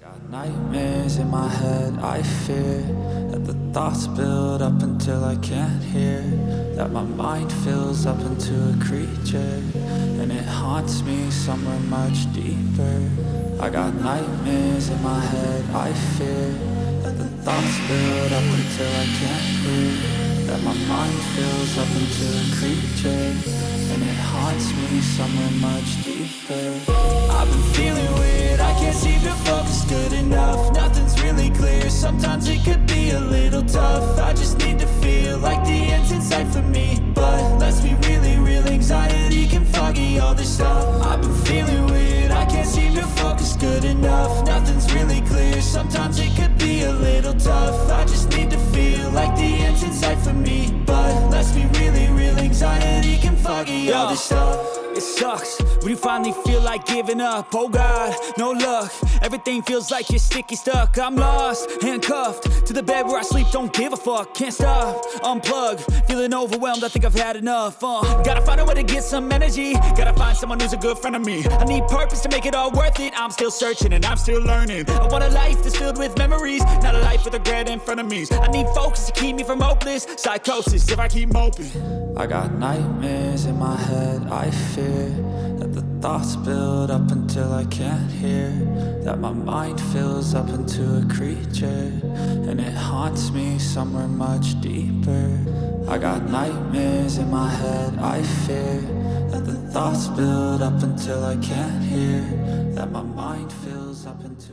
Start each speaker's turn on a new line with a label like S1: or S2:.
S1: Got nightmares in my head, I fear that the thoughts build up until I can't hear, that my mind fills up into a creature, and it haunts me somewhere much deeper. I got nightmares in my head, I fear that the thoughts build up until I can't hear, that my mind fills up into a creature, and it haunts me somewhere much deeper. I've been feeling weird, I can't seem to focus good enough. Nothing's really clear, sometimes it could be a little tough. I just need to feel like the end's in sight for me, but let's be really real, anxiety can foggy all this stuff. I've been feeling weird, I can't seem to focus good enough. Nothing's really clear, sometimes it could be a little tough. I just need to feel like the end's in sight for me, but let's be really real, anxiety can foggy all this stuff.
S2: It sucks when you finally feel like giving up. Oh God, no luck. Everything feels like you're sticky stuck. I'm lost, handcuffed to the bed where I sleep. Don't give a fuck, can't stop. Unplug, feeling overwhelmed. I think I've had enough. Gotta find a way to get some energy. Gotta find someone who's a good friend of me. I need purpose to make it all worth it. I'm still searching and I'm still learning. I want a life that's filled with memories, not a life with regret and frenemies. I need focus to keep me from hopeless psychosis if I keep moping.
S1: I got nightmares in my head, I fear that the thoughts build up until I can't hear, that my mind fills up into a creature, and it haunts me somewhere much deeper. I got nightmares in my head, I fear that the thoughts build up until I can't hear, that my mind fills up into